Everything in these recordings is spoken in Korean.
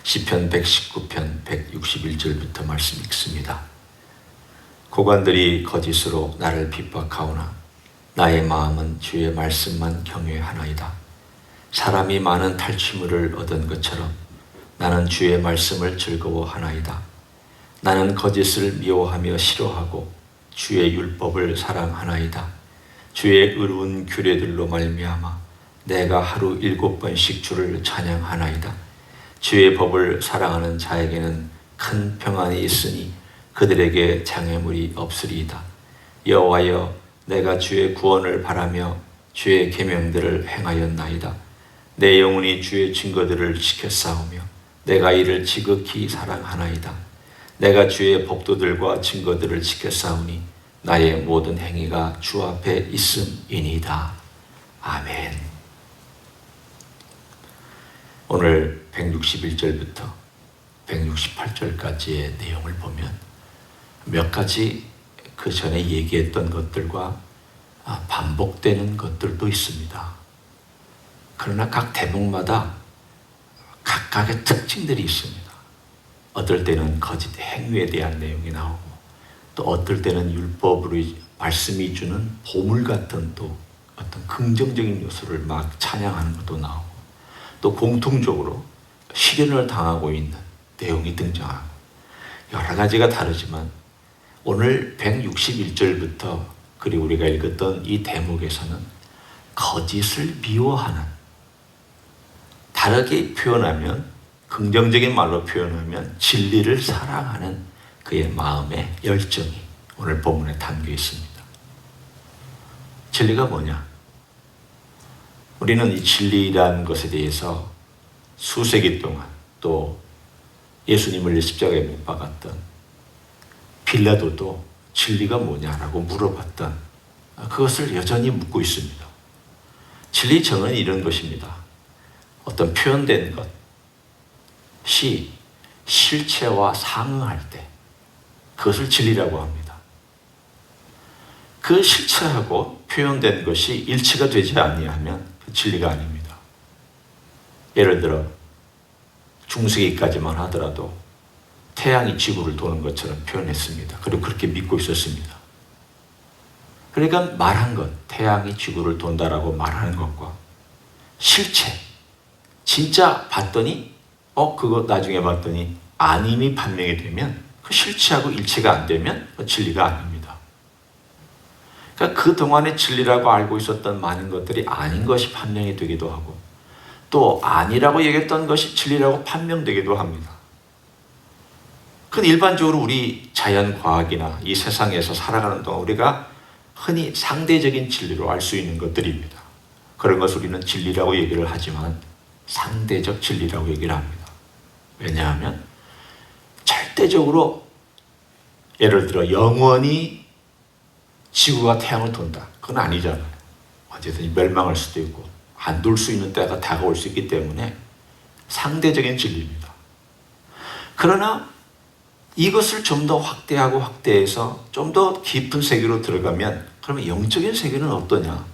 시편 119편 161절부터 말씀 읽습니다. 고관들이 거짓으로 나를 핍박하오나 나의 마음은 주의 말씀만 경외하나이다. 사람이 많은 탈취물을 얻은 것처럼 나는 주의 말씀을 즐거워하나이다. 나는 거짓을 미워하며 싫어하고 주의 율법을 사랑하나이다. 주의 의로운 규례들로 말미암아 내가 하루 7번씩 주를 찬양하나이다. 주의 법을 사랑하는 자에게는 큰 평안이 있으니 그들에게 장애물이 없으리이다. 여호와여, 내가 주의 구원을 바라며 주의 계명들을 행하였나이다. 내 영혼이 주의 증거들을 지켰사오며 내가 이를 지극히 사랑하나이다. 내가 주의 법도들과 증거들을 지켰사오니 나의 모든 행위가 주 앞에 있음이니이다. 아멘. 오늘 161절부터 168절까지의 내용을 보면 몇 가지 그 전에 얘기했던 것들과 반복되는 것들도 있습니다. 그러나 각 대목마다 각각의 특징들이 있습니다. 어떨 때는 거짓 행위에 대한 내용이 나오고, 또 어떨 때는 율법으로 말씀이 주는 보물 같은 또 어떤 긍정적인 요소를 막 찬양하는 것도 나오고, 또 공통적으로 시련을 당하고 있는 내용이 등장하고, 여러 가지가 다르지만 오늘 161절부터 그리고 우리가 읽었던 이 대목에서는 거짓을 미워하는, 다르게 표현하면, 긍정적인 말로 표현하면 진리를 사랑하는 그의 마음의 열정이 오늘 본문에 담겨 있습니다. 진리가 뭐냐? 우리는 이 진리라는 것에 대해서 수세기 동안, 또 예수님을 십자가에 못 박았던 빌라도도 진리가 뭐냐라고 물어봤던, 그것을 여전히 묻고 있습니다. 진리 정은 이런 것입니다. 어떤 표현된 것이 실체와 상응할 때 그것을 진리라고 합니다. 그 실체하고 표현된 것이 일치가 되지 아니하면 그 진리가 아닙니다. 예를 들어 중세기까지만 하더라도 태양이 지구를 도는 것처럼 표현했습니다. 그리고 그렇게 믿고 있었습니다. 그러니까 말한 것, 태양이 지구를 돈다라고 말하는 것과 실체, 진짜 봤더니 그거 나중에 봤더니 아님이 판명이 되면, 그 실체하고 일치가 안 되면 진리가 아닙니다. 그러니까 그동안에 진리라고 알고 있었던 많은 것들이 아닌 것이 판명이 되기도 하고, 또 아니라고 얘기했던 것이 진리라고 판명되기도 합니다. 그건 일반적으로 우리 자연과학이나 이 세상에서 살아가는 동안 우리가 흔히 상대적인 진리로 알 수 있는 것들입니다. 그런 것을 우리는 진리라고 얘기를 하지만 상대적 진리라고 얘기를 합니다. 왜냐하면 절대적으로, 예를 들어 영원히 지구가 태양을 돈다, 그건 아니잖아요. 언제든지 멸망할 수도 있고 안 돌 수 있는 때가 다가올 수 있기 때문에 상대적인 진리입니다. 그러나 이것을 좀 더 확대하고 확대해서 좀 더 깊은 세계로 들어가면, 그러면 영적인 세계는 어떠냐?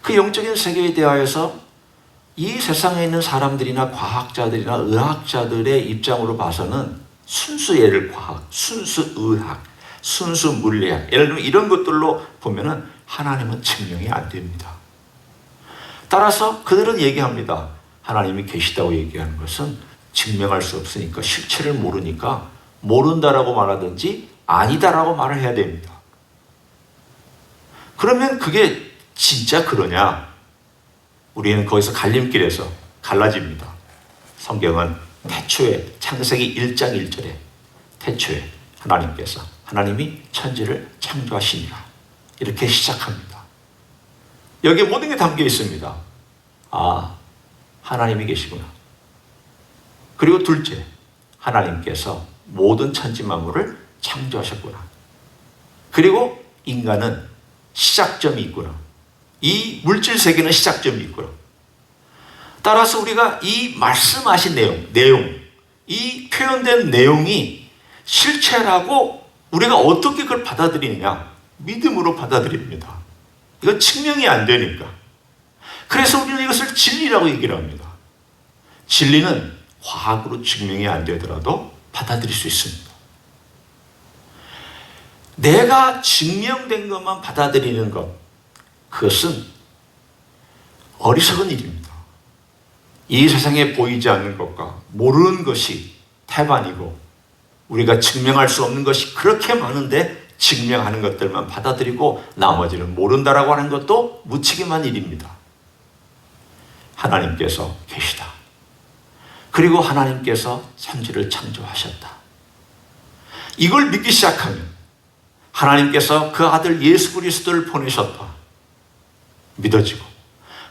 그 영적인 세계에 대하여서 이 세상에 있는 사람들이나 과학자들이나 의학자들의 입장으로 봐서는 순수 과학, 순수 의학, 순수 물리학, 예를 들면 이런 것들로 보면은 하나님은 증명이 안 됩니다. 따라서 그들은 얘기합니다. 하나님이 계시다고 얘기하는 것은 증명할 수 없으니까, 실체를 모르니까 모른다라고 말하든지 아니다라고 말을 해야 됩니다. 그러면 그게 진짜 그러냐? 우리는 거기서 갈림길에서 갈라집니다. 성경은 태초에, 창세기 1장 1절에 태초에 하나님이 천지를 창조하시니라, 이렇게 시작합니다. 여기에 모든 게 담겨 있습니다. 하나님이 계시구나. 그리고 둘째, 하나님께서 모든 천지 만물을 창조하셨구나. 그리고 인간은 시작점이 있구나. 이 물질 세계는 시작점이 있구나. 따라서 우리가 이 말씀하신 내용, 이 표현된 내용이 실체라고 우리가 어떻게 그걸 받아들이느냐? 믿음으로 받아들입니다. 이건 증명이 안 되니까. 그래서 우리는 이것을 진리라고 얘기를 합니다. 진리는 과학으로 증명이 안 되더라도 받아들일 수 있습니다. 내가 증명된 것만 받아들이는 것, 그것은 어리석은 일입니다. 이 세상에 보이지 않는 것과 모르는 것이 태반이고, 우리가 증명할 수 없는 것이 그렇게 많은데 증명하는 것들만 받아들이고 나머지는 모른다라고 하는 것도 무책임한 일입니다. 하나님께서 계시다. 그리고 하나님께서 천지를 창조하셨다. 이걸 믿기 시작하면 하나님께서 그 아들 예수 그리스도를 보내셨다 믿어지고,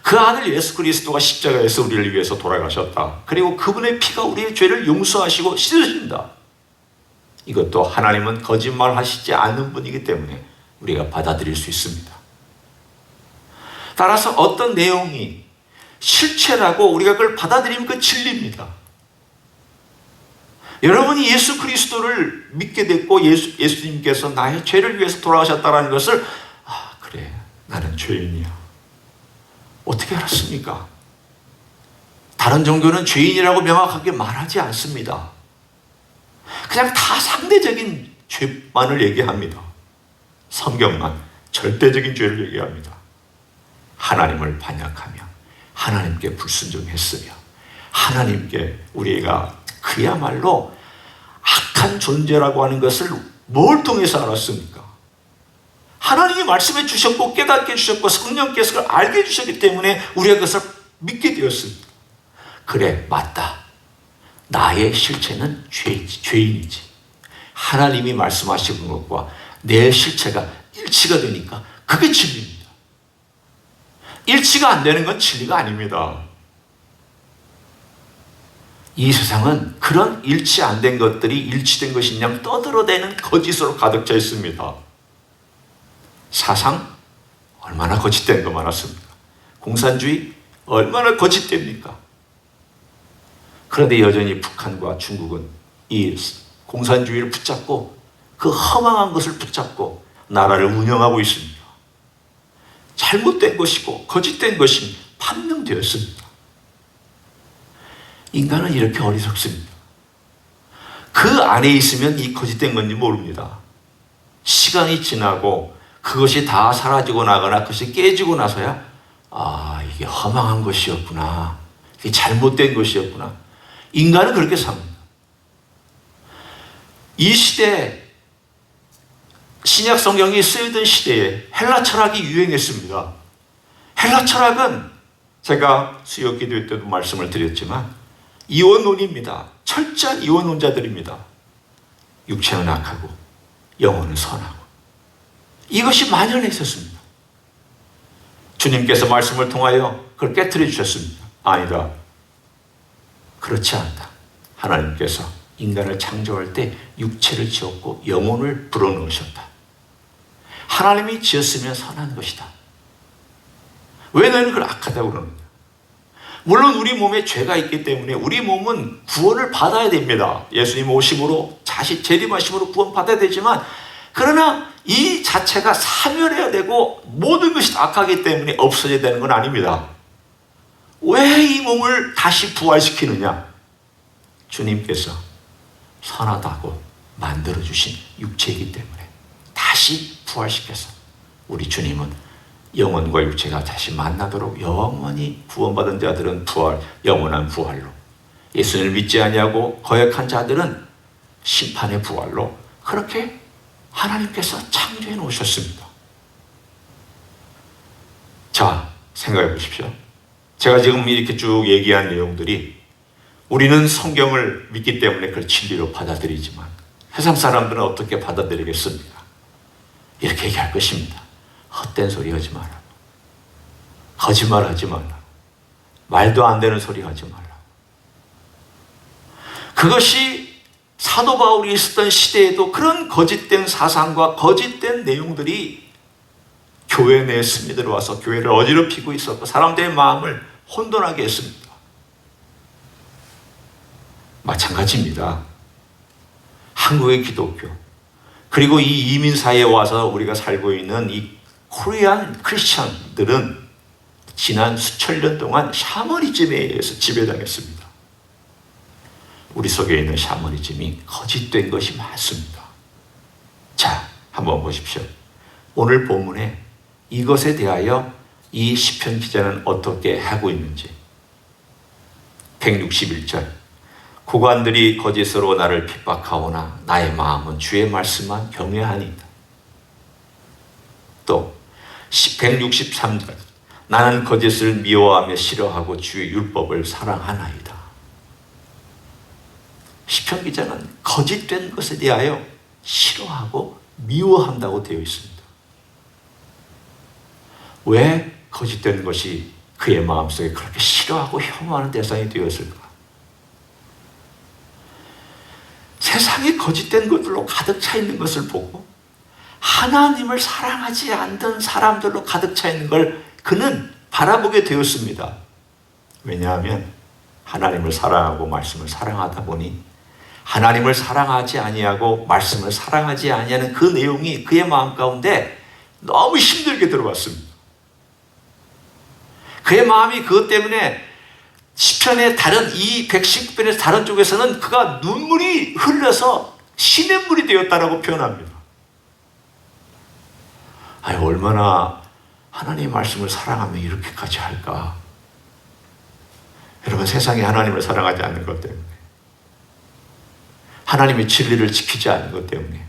그 아들 예수 그리스도가 십자가에서 우리를 위해서 돌아가셨다. 그리고 그분의 피가 우리의 죄를 용서하시고 씻으신다. 이것도 하나님은 거짓말하시지 않는 분이기 때문에 우리가 받아들일 수 있습니다. 따라서 어떤 내용이 실체라고 우리가 그걸 받아들이면 그 진리입니다. 여러분이 예수 그리스도를 믿게 됐고 예수님께서 나의 죄를 위해서 돌아가셨다는 것을, 그래, 나는 죄인이야. 어떻게 알았습니까? 다른 종교는 죄인이라고 명확하게 말하지 않습니다. 그냥 다 상대적인 죄만을 얘기합니다. 성경만 절대적인 죄를 얘기합니다. 하나님을 반역하며 하나님께 불순종했으며 하나님께 우리가 그야말로 악한 존재라고 하는 것을 뭘 통해서 알았습니까? 하나님이 말씀해 주셨고 깨닫게 해주셨고 성령께서 그걸 알게 해주셨기 때문에 우리가 그것을 믿게 되었습니다. 그래, 맞다. 나의 실체는 죄인이지. 하나님이 말씀하시는 것과 내 실체가 일치가 되니까 그게 진리입니다. 일치가 안 되는 건 진리가 아닙니다. 이 세상은 그런 일치 안 된 것들이 일치된 것인 양 떠들어대는 거짓으로 가득 차 있습니다. 사상 얼마나 거짓된 거 많았습니까? 공산주의 얼마나 거짓됩니까? 그런데 여전히 북한과 중국은 이 공산주의를 붙잡고 그 허망한 것을 붙잡고 나라를 운영하고 있습니다. 잘못된 것이고 거짓된 것이 판명되었습니다. 인간은 이렇게 어리석습니다. 그 안에 있으면 이 거짓된 건지 모릅니다. 시간이 지나고 그것이 다 사라지고 나거나 그것이 깨지고 나서야 이게 허망한 것이었구나, 이게 잘못된 것이었구나. 인간은 그렇게 삽니다. 이 시대에, 신약 성경이 쓰이던 시대에 헬라 철학이 유행했습니다. 헬라 철학은 제가 수요 기도 때도 말씀을 드렸지만 이원론입니다. 철저한 이원론자들입니다. 육체는 악하고 영혼은 선하고, 이것이 만연해 있었습니다. 주님께서 말씀을 통하여 그걸 깨트려 주셨습니다. 아니다, 그렇지 않다. 하나님께서 인간을 창조할 때 육체를 지었고 영혼을 불어넣으셨다. 하나님이 지었으면 선한 것이다. 왜 너희는 그걸 악하다고 그러느냐? 물론 우리 몸에 죄가 있기 때문에 우리 몸은 구원을 받아야 됩니다. 예수님 오심으로, 재림하심으로 구원 받아야 되지만, 그러나 이 자체가 사멸해야 되고 모든 것이 악하기 때문에 없어져야 되는 건 아닙니다. 왜 이 몸을 다시 부활시키느냐? 주님께서 선하다고 만들어주신 육체이기 때문에 다시 부활시켜서 우리 주님은 영혼과 육체가 다시 만나도록 영원히 구원받은 자들은 영원한 부활로, 예수님을 믿지 아니하고 거역한 자들은 심판의 부활로, 그렇게 하나님께서 창조해 놓으셨습니다. 자, 생각해 보십시오. 제가 지금 이렇게 쭉 얘기한 내용들이, 우리는 성경을 믿기 때문에 그걸 진리로 받아들이지만 세상 사람들은 어떻게 받아들이겠습니까? 이렇게 얘기할 것입니다. 헛된 소리 하지 마라. 거짓말 하지 마라. 말도 안 되는 소리 하지 마라. 그것이 사도 바울이 있었던 시대에도 그런 거짓된 사상과 거짓된 내용들이 교회 내에 스며들어와서 교회를 어지럽히고 있었고 사람들의 마음을 혼돈하게 했습니다. 마찬가지입니다. 한국의 기독교, 그리고 이 이민사회에 와서 우리가 살고 있는 이 코리안 크리스천들은 지난 수천 년 동안 샤머니즘에 의해서 지배당했습니다. 우리 속에 있는 샤머니즘이 거짓된 것이 많습니다. 자, 한번 보십시오. 오늘 본문에 이것에 대하여 이 시편 기자는 어떻게 하고 있는지. 161절. 구관들이 거짓으로 나를 핍박하오나 나의 마음은 주의 말씀만 경외하니이다. 또 163절. 나는 거짓을 미워하며 싫어하고 주의 율법을 사랑하나이다. 시편 기자는 거짓된 것에 대하여 싫어하고 미워한다고 되어 있습니다. 왜 거짓된 것이 그의 마음속에 그렇게 싫어하고 혐오하는 대상이 되었을까? 세상에 거짓된 것들로 가득 차 있는 것을 보고 하나님을 사랑하지 않던 사람들로 가득 차 있는 걸 그는 바라보게 되었습니다. 왜냐하면 하나님을 사랑하고 말씀을 사랑하다 보니 하나님을 사랑하지 아니하고 말씀을 사랑하지 아니하는 그 내용이 그의 마음 가운데 너무 힘들게 들어왔습니다. 그의 마음이 그것 때문에 시편의 이 119편의 다른 쪽에서는 그가 눈물이 흘려서 시냇물이 되었다라고 표현합니다. 얼마나 하나님의 말씀을 사랑하면 이렇게까지 할까? 여러분, 세상에 하나님을 사랑하지 않는 것 때문에, 하나님의 진리를 지키지 않는 것 때문에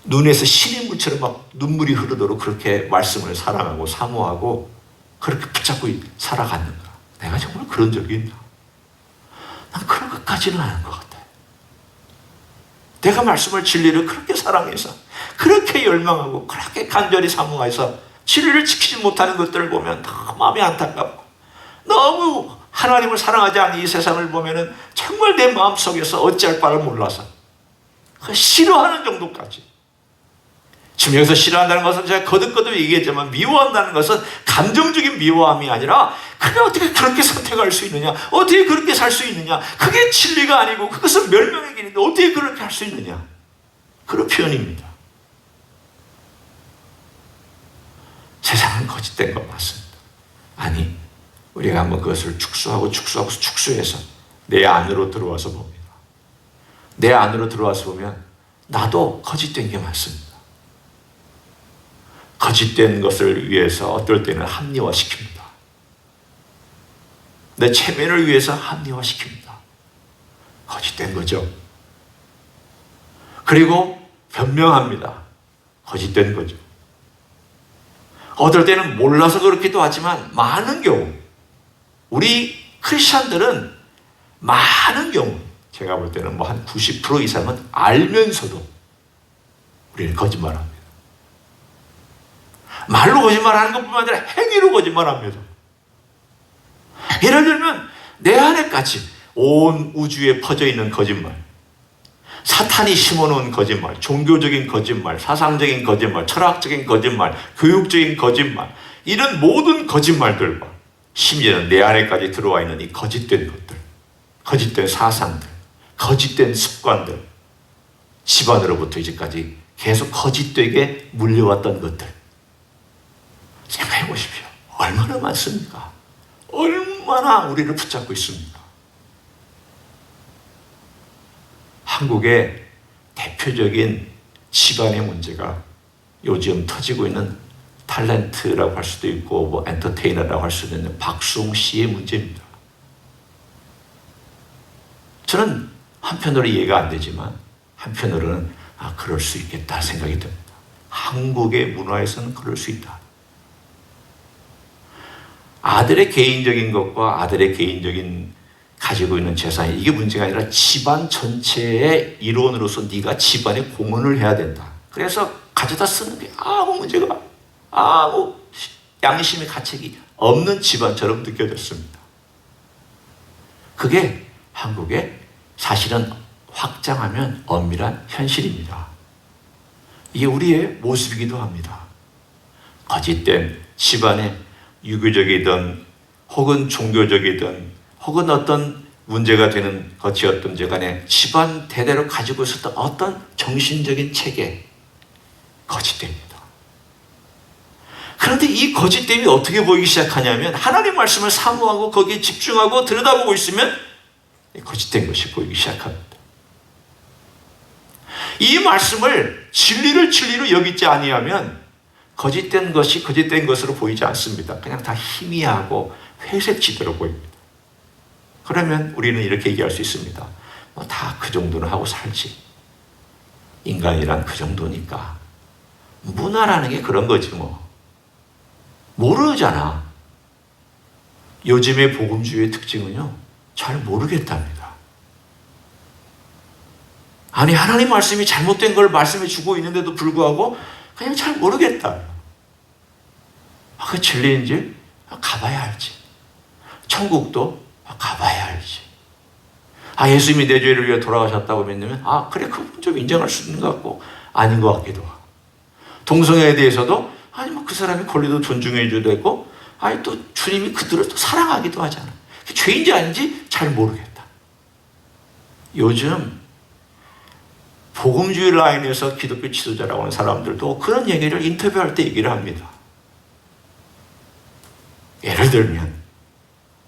눈에서 시냇물처럼 막 눈물이 흐르도록 그렇게 말씀을 사랑하고 사모하고 그렇게 붙잡고 살아갔는가? 내가 정말 그런 적이 있나? 난 그런 것까지는 아닌 것 같아요. 내가 말씀을 진리를 그렇게 사랑해서 그렇게 열망하고 그렇게 간절히 사모해서 진리를 지키지 못하는 것들을 보면 너무 마음이 안타깝고 너무 하나님을 사랑하지 않는 이 세상을 보면은 정말 내 마음속에서 어찌할 바를 몰라서 싫어하는 정도까지. 지금 여기서 싫어한다는 것은 제가 거듭거듭 얘기했지만 미워한다는 것은 감정적인 미워함이 아니라 그게 어떻게 그렇게 선택할 수 있느냐, 어떻게 그렇게 살 수 있느냐, 그게 진리가 아니고 그것은 멸망의 길인데 어떻게 그렇게 할 수 있느냐, 그런 표현입니다. 세상은 거짓된 것 맞습니다. 아니, 우리가 한번 그것을 축소해서 내 안으로 들어와서 봅니다. 내 안으로 들어와서 보면 나도 거짓된 게 많습니다. 거짓된 것을 위해서 어떨 때는 합리화시킵니다. 내 체면을 위해서 합리화시킵니다. 거짓된 거죠. 그리고 변명합니다. 거짓된 거죠. 어떨 때는 몰라서 그렇기도 하지만 많은 경우 우리 크리스천들은 많은 경우 제가 볼 때는 뭐 한 90% 이상은 알면서도 우리는 거짓말합니다. 말로 거짓말하는 것뿐만 아니라 행위로 거짓말합니다. 예를 들면 내 안에까지 온 우주에 퍼져 있는 거짓말, 사탄이 심어놓은 거짓말, 종교적인 거짓말, 사상적인 거짓말, 철학적인 거짓말, 교육적인 거짓말, 이런 모든 거짓말들과 심지어는 내 안에까지 들어와 있는 이 거짓된 것들, 거짓된 사상들, 거짓된 습관들, 집안으로부터 이제까지 계속 거짓되게 물려왔던 것들, 생각해 보십시오. 얼마나 많습니까? 얼마나 우리를 붙잡고 있습니까? 한국의 대표적인 집안의 문제가 요즘 터지고 있는 탤런트라고 할 수도 있고 뭐 엔터테이너라고 할 수도 있는 박수홍 씨의 문제입니다. 저는 한편으로 이해가 안 되지만 한편으로는 그럴 수 있겠다 생각이 듭니다. 한국의 문화에서는 그럴 수 있다. 아들의 개인적인 것과 아들의 개인적인 가지고 있는 재산이 이게 문제가 아니라 집안 전체의 일원으로서 네가 집안에 공헌을 해야 된다. 그래서 가져다 쓰는 게 아무 문제가, 아무 양심의 가책이 없는 집안처럼 느껴졌습니다. 그게 한국의 사실은 확장하면 엄밀한 현실입니다. 이게 우리의 모습이기도 합니다. 거짓된 집안에 유교적이든 혹은 종교적이든 혹은 어떤 문제가 되는 것이었든지 간에 집안 대대로 가지고 있었던 어떤 정신적인 체계, 거짓됩니다. 그런데 이 거짓됨이 어떻게 보이기 시작하냐면 하나님 말씀을 사모하고 거기에 집중하고 들여다보고 있으면 거짓된 것이 보이기 시작합니다. 이 말씀을 진리로 여기지 아니하면 거짓된 것이 거짓된 것으로 보이지 않습니다. 그냥 다 희미하고 회색지대로 보입니다. 그러면 우리는 이렇게 얘기할 수 있습니다. 다 그 정도는 하고 살지. 인간이란 그 정도니까. 문화라는 게 그런 거지 뭐. 모르잖아. 요즘의 복음주의의 특징은요, 잘 모르겠답니다. 아니, 하나님 말씀이 잘못된 걸 말씀해 주고 있는데도 불구하고 그냥 잘 모르겠다. 그 진리인지 가봐야 알지. 천국도 가봐야 알지. 예수님이 내 죄를 위해 돌아가셨다고 믿으면 그래, 그건 좀 인정할 수 있는 것 같고 아닌 것 같기도 하고. 동성애에 대해서도 그 사람이 권리도 존중해 줘야 되고 또 주님이 그들을 또 사랑하기도 하잖아. 죄인지 아닌지 잘 모르겠다. 요즘 복음주의 라인에서 기독교 지도자라고 하는 사람들도 그런 얘기를 인터뷰할 때 얘기를 합니다. 예를 들면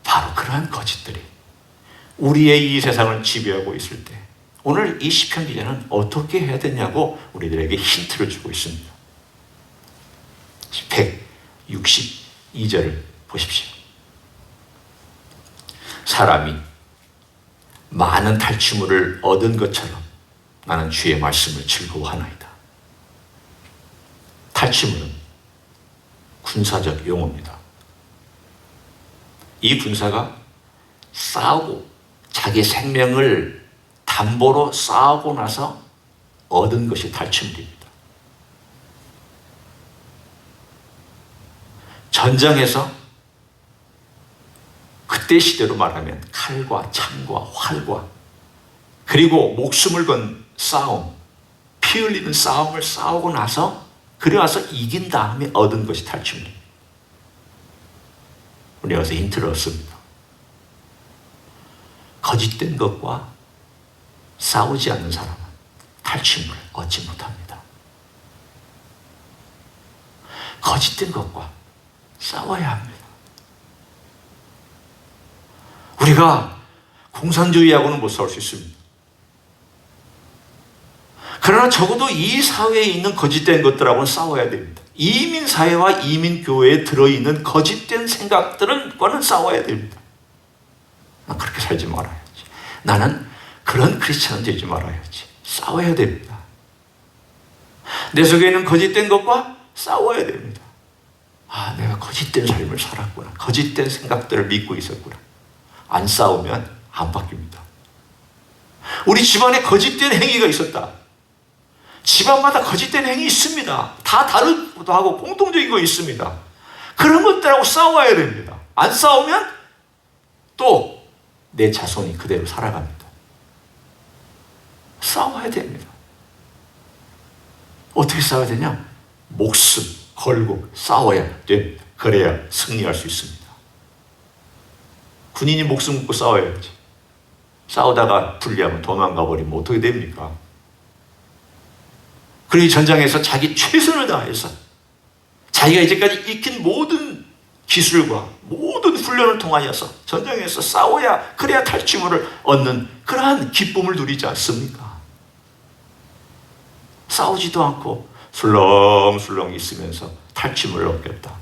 바로 그러한 거짓들이 우리의 이 세상을 지배하고 있을 때 오늘 이 시편 기자는 어떻게 해야 되냐고 우리들에게 힌트를 주고 있습니다. 162절을 보십시오. 사람이 많은 탈취물을 얻은 것처럼 나는 주의 말씀을 즐거워하나이다. 탈취물은 군사적 용어입니다. 이 군사가 싸우고 자기 생명을 담보로 싸우고 나서 얻은 것이 탈취물입니다. 전장에서 그때 시대로 말하면 칼과 창과 활과 그리고 목숨을 건 싸움, 피 흘리는 싸움을 싸우고 나서 그래 와서 이긴 다음에 얻은 것이 탈취물입니다. 우리가 여기서 힌트를 얻습니다. 거짓된 것과 싸우지 않는 사람은 탈취물을 얻지 못합니다. 거짓된 것과 싸워야 합니다. 우리가 공산주의하고는 못 싸울 수 있습니다. 그러나 적어도 이 사회에 있는 거짓된 것들하고는 싸워야 됩니다. 이민사회와 이민교회에 들어있는 거짓된 생각들과는 싸워야 됩니다. 난 그렇게 살지 말아야지. 나는 그런 크리스찬은 되지 말아야지. 싸워야 됩니다. 내 속에 있는 거짓된 것과 싸워야 됩니다. 내가 거짓된 삶을 살았구나. 거짓된 생각들을 믿고 있었구나. 안 싸우면 안 바뀝니다. 우리 집안에 거짓된 행위가 있었다. 집안마다 거짓된 행위 있습니다. 다 다르기도 하고 공통적인 거 있습니다. 그런 것들하고 싸워야 됩니다. 안 싸우면 또 내 자손이 그대로 살아갑니다. 싸워야 됩니다. 어떻게 싸워야 되냐? 목숨 걸고 싸워야 됩니다. 그래야 승리할 수 있습니다. 군인이 목숨 걸고 싸워야지. 싸우다가 불리하면 도망가 버리면 어떻게 됩니까? 그리고 전장에서 자기 최선을 다해서 자기가 이제까지 익힌 모든 기술과 모든 훈련을 통하여서 전장에서 싸워야 그래야 탈취물을 얻는 그러한 기쁨을 누리지 않습니까? 싸우지도 않고 술렁술렁 있으면서 탈취물을 얻겠다.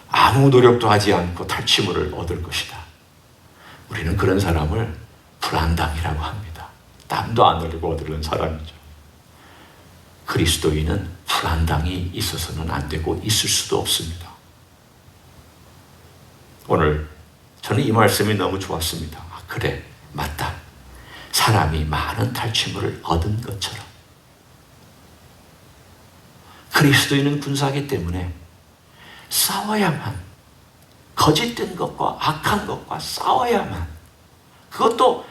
아무 노력도 하지 않고 탈취물을 얻을 것이다. 우리는 그런 사람을 불안당이라고 합니다. 땀도 안 흘리고 얻으려는 사람이죠. 그리스도인은 불안당이 있어서는 안 되고 있을 수도 없습니다. 오늘 저는 이 말씀이 너무 좋았습니다. 그래, 맞다. 사람이 많은 탈취물을 얻은 것처럼 그리스도인은 군사이기 때문에 싸워야만, 거짓된 것과 악한 것과 싸워야만, 그것도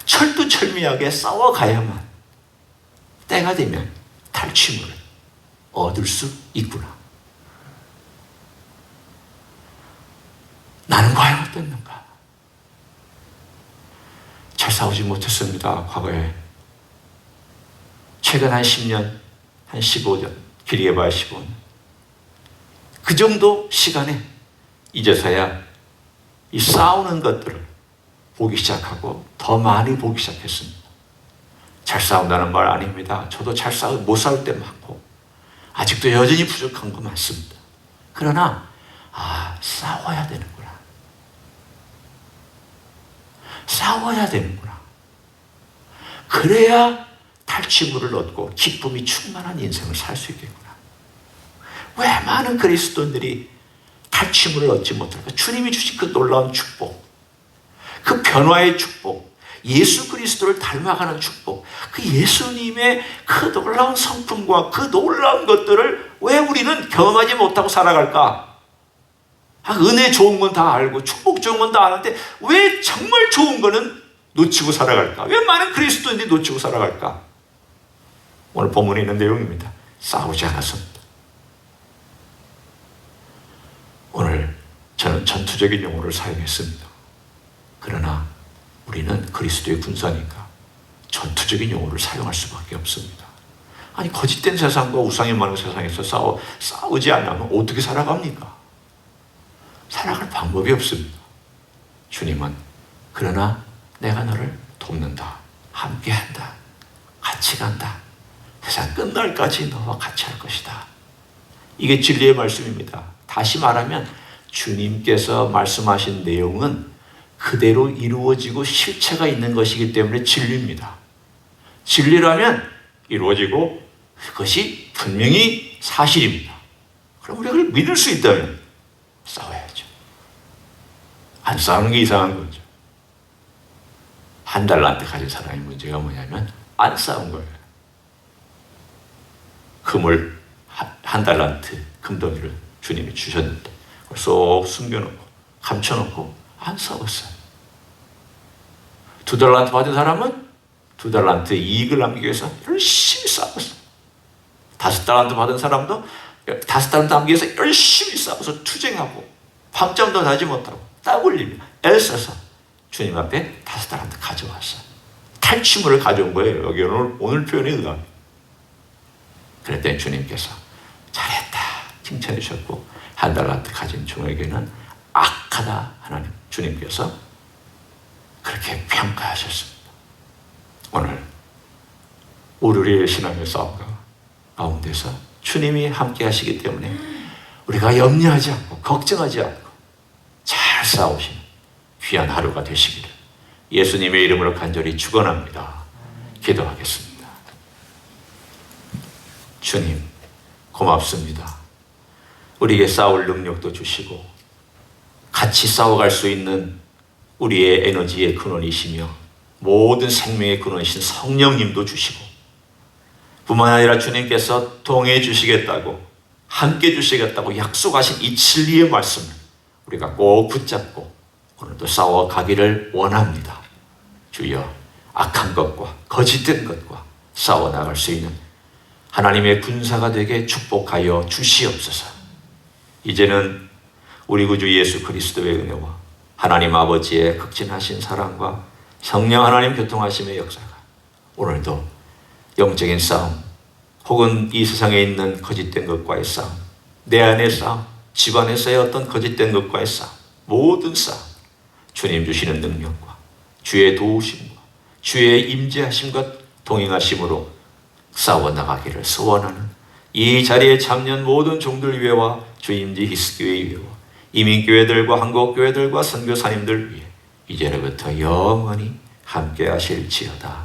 철두철미하게 싸워가야만 때가 되면 탈취물을 얻을 수 있구나. 나는 과연 어땠는가? 잘 싸우지 못했습니다. 과거에. 최근 한 10년, 한 15년, 길게 봐야 15년. 그 정도 시간에 이제서야 이 싸우는 것들을 보기 시작하고 더 많이 보기 시작했습니다. 잘 싸운다는 말 아닙니다. 저도 못 싸울 때 많고 아직도 여전히 부족한 거 많습니다. 그러나 싸워야 되는구나. 싸워야 되는구나. 그래야 탈취물을 얻고 기쁨이 충만한 인생을 살 수 있겠구나. 왜 많은 그리스도인들이 탈취물을 얻지 못할까? 주님이 주신 그 놀라운 축복, 그 변화의 축복, 예수 그리스도를 닮아가는 축복, 그 예수님의 그 놀라운 성품과 그 놀라운 것들을 왜 우리는 경험하지 못하고 살아갈까? 은혜 좋은 건 다 알고 축복 좋은 건 다 아는데 왜 정말 좋은 거는 놓치고 살아갈까? 왜 많은 그리스도인들이 놓치고 살아갈까? 오늘 본문에 있는 내용입니다. 싸우지 않았습니다. 오늘 저는 전투적인 용어를 사용했습니다. 그러나 우리는 그리스도의 군사니까 전투적인 용어를 사용할 수밖에 없습니다. 아니 거짓된 세상과 우상이 많은 세상에서 싸우지 않으면 어떻게 살아갑니까? 살아갈 방법이 없습니다. 주님은 그러나 내가 너를 돕는다. 함께한다. 같이 간다. 세상 끝날까지 너와 같이 할 것이다. 이게 진리의 말씀입니다. 다시 말하면 주님께서 말씀하신 내용은 그대로 이루어지고 실체가 있는 것이기 때문에 진리입니다. 진리라면 이루어지고 그것이 분명히 사실입니다. 그럼 우리가 그걸 믿을 수 있다면 싸워야죠. 안 싸우는 게 이상한 거죠. 한 달란트 가진 사람의 문제가 뭐냐면 안 싸운 거예요. 금을 한 달란트 금덩이를 주님이 주셨는데 그걸 쏙 숨겨놓고 감춰놓고 안 싸웠어요. 2달란트 받은 사람은 2달란트 이익을 남기기 위해서 열심히 싸웠어요. 5달란트 받은 사람도 5달란트 남기기 위해서 열심히 싸워서 투쟁하고 밤잠도 자지 못하고 땀 흘리며 애써서 주님 앞에 5달란트 가져왔어요. 탈취물을 가져온 거예요. 여기 오늘 표현에 의하면. 그랬더니 주님께서 잘했다 칭찬해 주셨고 1달란트 가진 종에게는 악하다 하나님 주님께서 그렇게 평가하셨습니다. 오늘 우리의 신앙의 싸움 가운데서 주님이 함께 하시기 때문에 우리가 염려하지 않고 걱정하지 않고 잘 싸우시는 귀한 하루가 되시기를 예수님의 이름으로 간절히 축원합니다. 기도하겠습니다. 주님 고맙습니다. 우리에게 싸울 능력도 주시고 같이 싸워갈 수 있는 우리의 에너지의 근원이시며 모든 생명의 근원이신 성령님도 주시고 뿐만 아니라 주님께서 동행해 주시겠다고 함께 주시겠다고 약속하신 이 진리의 말씀을 우리가 꼭 붙잡고 오늘도 싸워가기를 원합니다. 주여 악한 것과 거짓된 것과 싸워나갈 수 있는 하나님의 군사가 되게 축복하여 주시옵소서. 이제는 우리 구주 예수 그리스도의 은혜와 하나님 아버지의 극진하신 사랑과 성령 하나님 교통하심의 역사가 오늘도 영적인 싸움 혹은 이 세상에 있는 거짓된 것과의 싸움, 내 안의 싸움, 집안에서의 어떤 거짓된 것과의 싸움, 모든 싸움 주님 주시는 능력과 주의 도우심과 주의 임재하심과 동행하심으로 싸워나가기를 소원하는 이 자리에 참여한 모든 종들 위에와 주임지 히스교회 위에와 이민교회들과 한국교회들과 선교사님들 위해 이제로부터 영원히 함께 하실지어다.